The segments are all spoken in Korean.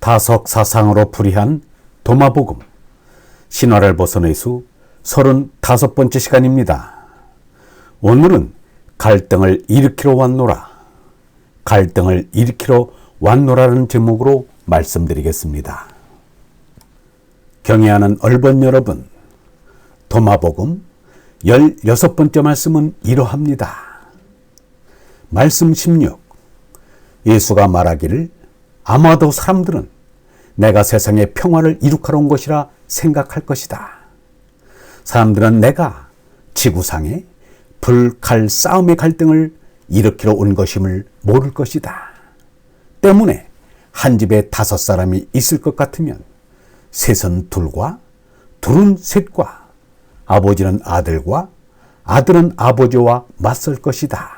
다석 사상으로 풀이한 도마복음 신화를 벗은 예수 35번째 시간입니다. 오늘은 갈등을 일으키러 왔노라, 갈등을 일으키러 왔노라는 제목으로 말씀드리겠습니다. 경애하는 얼번 여러분, 도마복음 16번째 말씀은 이러합니다. 말씀 16. 예수가 말하기를 아마도 사람들은 내가 세상에 평화를 이룩하러 온 것이라 생각할 것이다. 사람들은 내가 지구상에 불, 칼, 싸움의 갈등을 일으키러 온 것임을 모를 것이다. 때문에 한 집에 5사람이 있을 것 같으면 셋은 둘과 둘은 셋과 아버지는 아들과 아들은 아버지와 맞설 것이다.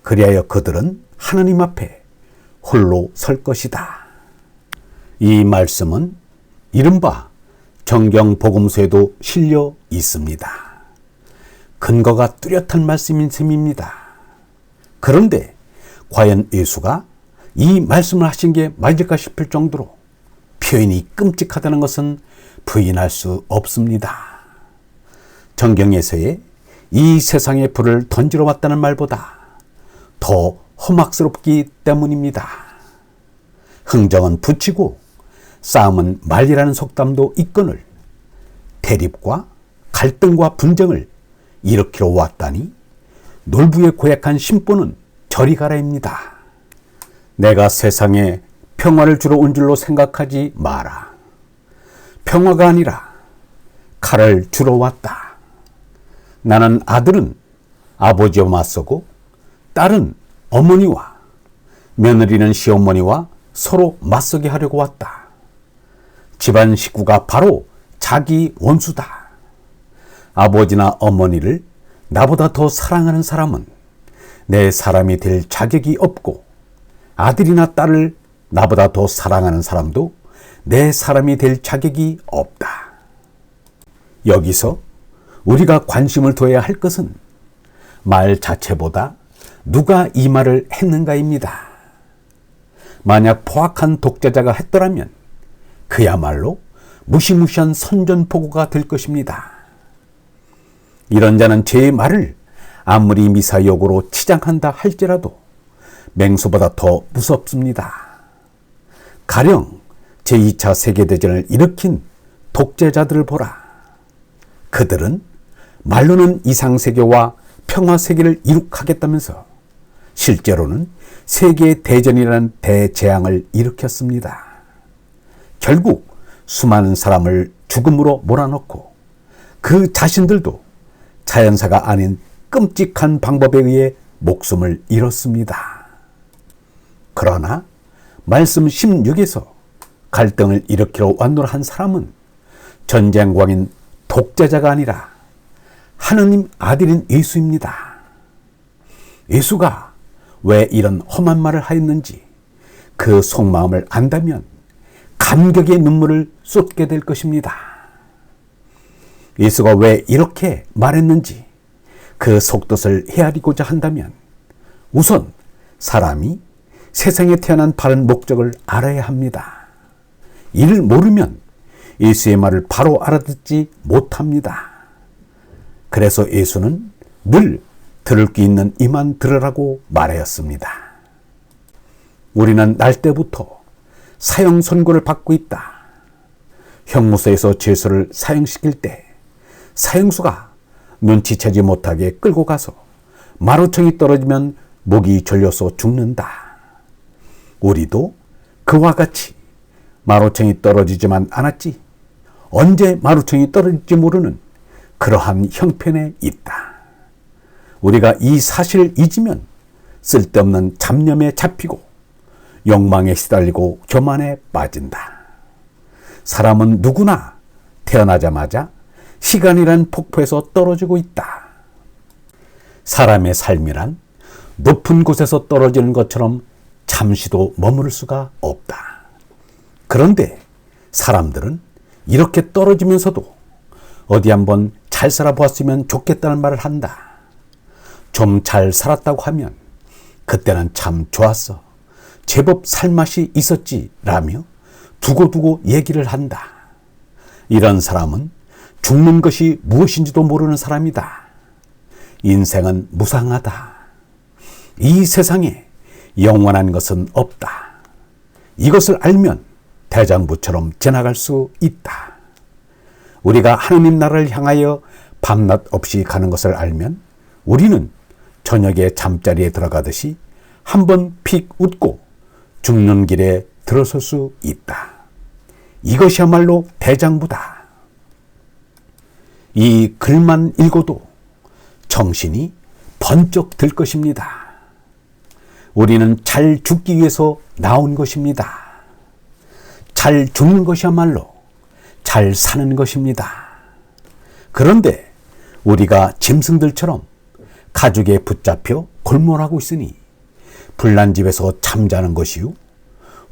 그리하여 그들은 하나님 앞에 홀로 설 것이다. 이 말씀은 이른바 정경 복음서에도 실려 있습니다. 근거가 뚜렷한 말씀인 셈입니다. 그런데 과연 예수가 이 말씀을 하신 게 맞을까 싶을 정도로 표현이 끔찍하다는 것은 부인할 수 없습니다. 정경에서의 이 세상에 불을 던지러 왔다는 말보다 더 험악스럽기 때문입니다. 흥정은 붙이고 싸움은 말리라는 속담도 있거늘 대립과 갈등과 분쟁을 일으키러 왔다니 놀부의 고약한 심보는 저리 가라입니다. 내가 세상에 평화를 주러 온 줄로 생각하지 마라. 평화가 아니라 칼을 주러 왔다. 나는 아들은 아버지와 맞서고 딸은 어머니와 며느리는 시어머니와 서로 맞서게 하려고 왔다. 집안 식구가 바로 자기 원수다. 아버지나 어머니를 나보다 더 사랑하는 사람은 내 사람이 될 자격이 없고, 아들이나 딸을 나보다 더 사랑하는 사람도 내 사람이 될 자격이 없다. 여기서 우리가 관심을 둬야 할 것은 말 자체보다 누가 이 말을 했는가입니다. 만약 포악한 독재자가 했더라면 그야말로 무시무시한 선전포고가 될 것입니다. 이런 자는 제 말을 아무리 미사역으로 치장한다 할지라도 맹수보다 더 무섭습니다. 가령 제2차 세계대전을 일으킨 독재자들을 보라. 그들은 말로는 이상세계와 평화세계를 이룩하겠다면서 실제로는 세계대전이라는 대재앙을 일으켰습니다. 결국 수많은 사람을 죽음으로 몰아넣고 그 자신들도 자연사가 아닌 끔찍한 방법에 의해 목숨을 잃었습니다. 그러나 말씀 16에서 갈등을 일으키러 왔노라 한 사람은 전쟁광인 독재자가 아니라 하느님 아들인 예수입니다. 예수가 왜 이런 험한 말을 하였는지 그 속마음을 안다면 감격의 눈물을 쏟게 될 것입니다. 예수가 왜 이렇게 말했는지 그 속뜻을 헤아리고자 한다면 우선 사람이 세상에 태어난 바른 목적을 알아야 합니다. 이를 모르면 예수의 말을 바로 알아듣지 못합니다. 그래서 예수는 늘 들을 귀 있는 이만 들으라고 말하였습니다. 우리는 날 때부터 사형 선고를 받고 있다. 형무소에서 죄수를 사형시킬 때 사형수가 눈치채지 못하게 끌고 가서 마루청이 떨어지면 목이 졸려서 죽는다. 우리도 그와 같이 마루청이 떨어지지만 않았지 언제 마루청이 떨어질지 모르는 그러한 형편에 있다. 우리가 이 사실을 잊으면 쓸데없는 잡념에 잡히고 욕망에 시달리고 교만에 빠진다. 사람은 누구나 태어나자마자 시간이란 폭포에서 떨어지고 있다. 사람의 삶이란 높은 곳에서 떨어지는 것처럼 잠시도 머무를 수가 없다. 그런데 사람들은 이렇게 떨어지면서도 어디 한번 잘 살아보았으면 좋겠다는 말을 한다. 좀 잘 살았다고 하면 그때는 참 좋았어. 제법 살맛이 있었지라며 두고두고 얘기를 한다. 이런 사람은 죽는 것이 무엇인지도 모르는 사람이다. 인생은 무상하다. 이 세상에 영원한 것은 없다. 이것을 알면 대장부처럼 지나갈 수 있다. 우리가 하느님 나라를 향하여 밤낮 없이 가는 것을 알면 우리는 저녁에 잠자리에 들어가듯이 한번 픽 웃고 죽는 길에 들어설 수 있다. 이것이야말로 대장부다. 이 글만 읽어도 정신이 번쩍 들 것입니다. 우리는 잘 죽기 위해서 나온 것입니다. 잘 죽는 것이야말로 잘 사는 것입니다. 그런데 우리가 짐승들처럼 가죽에 붙잡혀 골몰하고 있으니 불난 집에서 잠자는 것이요,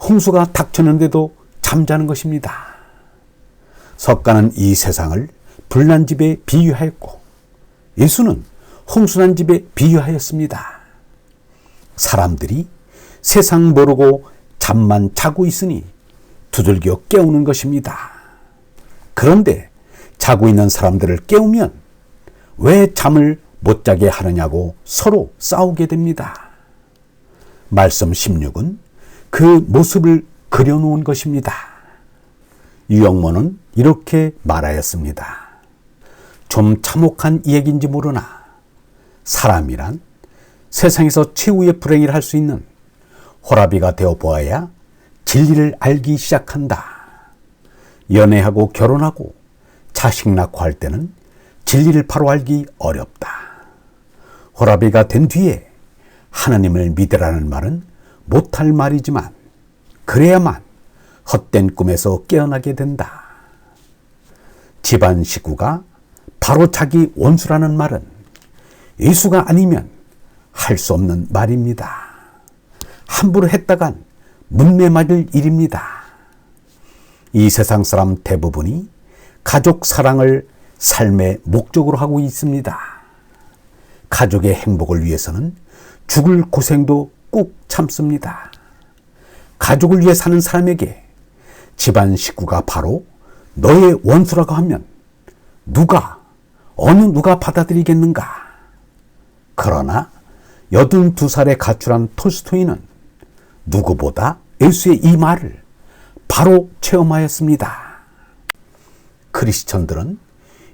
홍수가 닥쳤는데도 잠자는 것입니다. 석가는 이 세상을 불난 집에 비유하였고 예수는 홍수난 집에 비유하였습니다. 사람들이 세상 모르고 잠만 자고 있으니 두들겨 깨우는 것입니다. 그런데 자고 있는 사람들을 깨우면 왜 잠을 못 자게 하느냐고 서로 싸우게 됩니다. 말씀 16은 그 모습을 그려놓은 것입니다. 유영모는 이렇게 말하였습니다. 좀 참혹한 얘기인지 모르나 사람이란 세상에서 최후의 불행을 할 수 있는 호라비가 되어 보아야 진리를 알기 시작한다. 연애하고 결혼하고 자식 낳고 할 때는 진리를 바로 알기 어렵다. 호라비가 된 뒤에 하나님을 믿으라는 말은 못할 말이지만 그래야만 헛된 꿈에서 깨어나게 된다. 집안 식구가 바로 자기 원수라는 말은 예수가 아니면 할 수 없는 말입니다. 함부로 했다간 문매 맞을 일입니다. 이 세상 사람 대부분이 가족 사랑을 삶의 목적으로 하고 있습니다. 가족의 행복을 위해서는 죽을 고생도 꾹 참습니다. 가족을 위해 사는 사람에게 집안 식구가 바로 너의 원수라고 하면 어느 누가 받아들이겠는가? 그러나 82살에 가출한 톨스토이는 누구보다 예수의 이 말을 바로 체험하였습니다. 크리스천들은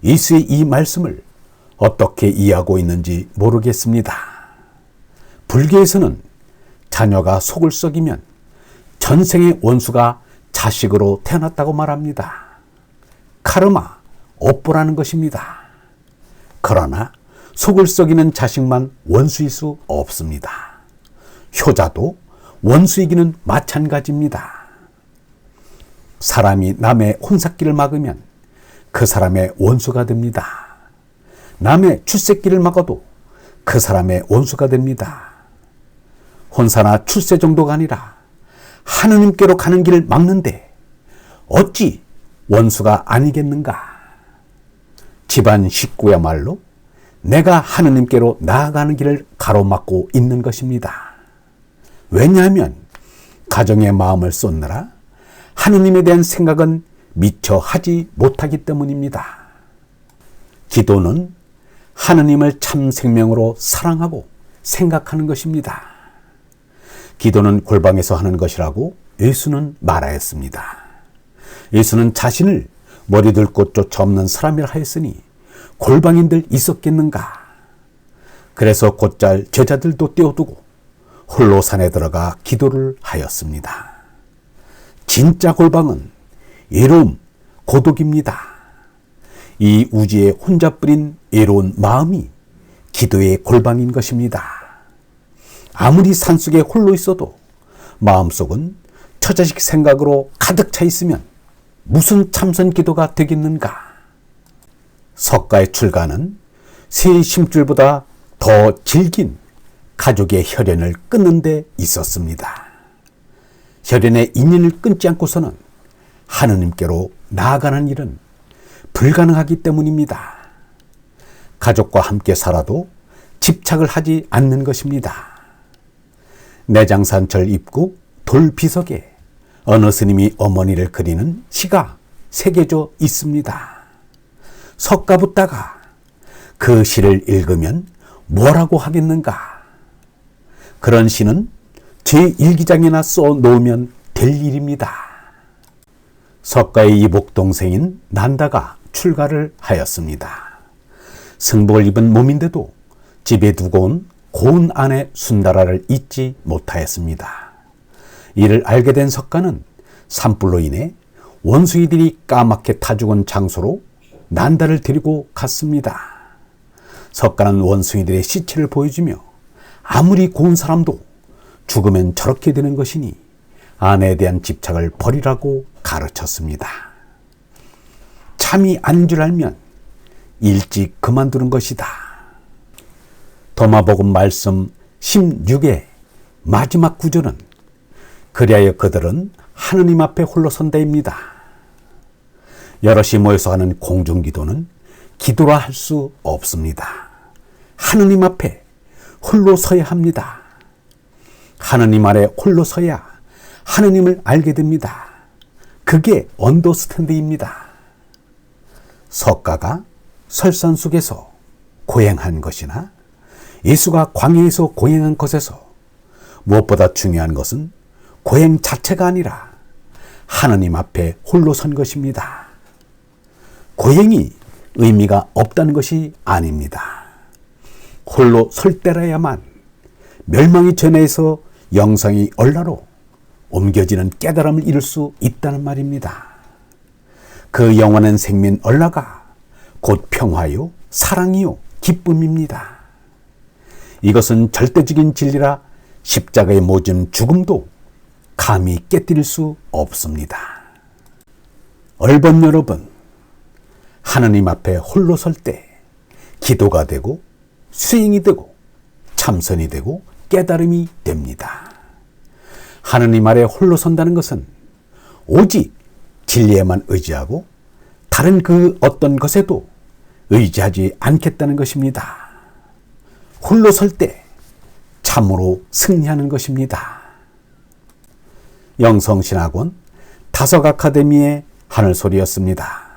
예수의 이 말씀을 어떻게 이해하고 있는지 모르겠습니다. 불교에서는 자녀가 속을 썩이면 전생의 원수가 자식으로 태어났다고 말합니다. 카르마, 업보라는 것입니다. 그러나 속을 썩이는 자식만 원수일 수 없습니다. 효자도 원수이기는 마찬가지입니다. 사람이 남의 혼삭기를 막으면 그 사람의 원수가 됩니다. 남의 출세기를 막아도 그 사람의 원수가 됩니다. 혼사나 출세 정도가 아니라 하느님께로 가는 길을 막는데 어찌 원수가 아니겠는가? 집안 식구야말로 내가 하느님께로 나아가는 길을 가로막고 있는 것입니다. 왜냐하면 가정의 마음을 쏟느라 하느님에 대한 생각은 미처 하지 못하기 때문입니다. 기도는 하느님을 참 생명으로 사랑하고 생각하는 것입니다. 기도는 골방에서 하는 것이라고 예수는 말하였습니다. 예수는 자신을 머리 들 곳조차 없는 사람이라 하였으니 골방인들 있었겠는가? 그래서 곧잘 제자들도 떼어두고 홀로 산에 들어가 기도를 하였습니다. 진짜 골방은 외로움, 고독입니다. 이 우주에 혼자뿐인 외로운 마음이 기도의 골방인 것입니다. 아무리 산속에 홀로 있어도 마음속은 처자식 생각으로 가득 차 있으면 무슨 참선 기도가 되겠는가? 석가의 출가는 새 심줄보다 더 질긴 가족의 혈연을 끊는 데 있었습니다. 혈연의 인연을 끊지 않고서는 하느님께로 나아가는 일은 불가능하기 때문입니다. 가족과 함께 살아도 집착을 하지 않는 것입니다. 내장산철 입고 돌비석에 어느 스님이 어머니를 그리는 시가 새겨져 있습니다. 석가붓다가 그 시를 읽으면 뭐라고 하겠는가? 그런 시는 제1기장에나 써놓으면 될 일입니다. 석가의 이복동생인 난다가 출가를 하였습니다. 승복을 입은 몸인데도 집에 두고 온 고운 아내 순다라를 잊지 못하였습니다. 이를 알게 된 석가는 산불로 인해 원숭이들이 까맣게 타 죽은 장소로 난다를 데리고 갔습니다. 석가는 원숭이들의 시체를 보여주며 아무리 고운 사람도 죽으면 저렇게 되는 것이니 아내에 대한 집착을 버리라고 가르쳤습니다. 참이 아닌 줄 알면 일찍 그만두는 것이다. 도마복음 말씀 16의 마지막 구절은 그리하여 그들은 하느님 앞에 홀로 선다입니다. 여럿이 모여서 하는 공중기도는 기도라 할 수 없습니다. 하느님 앞에 홀로 서야 합니다. 하느님 아래 홀로 서야 하느님을 알게 됩니다. 그게 언더스탠드입니다. 석가가 설산 속에서 고행한 것이나 예수가 광야에서 고행한 것에서 무엇보다 중요한 것은 고행 자체가 아니라 하느님 앞에 홀로 선 것입니다. 고행이 의미가 없다는 것이 아닙니다. 홀로 설 때라야만 멸망이 전해서 영성이 얼라로 옮겨지는 깨달음을 이룰 수 있다는 말입니다. 그 영원한 생민 얼라가 곧 평화요, 사랑이요, 기쁨입니다. 이것은 절대적인 진리라 십자가에 모진 죽음도 감히 깨뜨릴 수 없습니다. 얼번 여러분, 하느님 앞에 홀로 설 때 기도가 되고 수행이 되고 참선이 되고 깨달음이 됩니다. 하느님 아래 홀로 선다는 것은 오직 진리에만 의지하고 다른 그 어떤 것에도 의지하지 않겠다는 것입니다. 홀로 설 때 참으로 승리하는 것입니다. 영성신학원 다석아카데미의 하늘소리였습니다.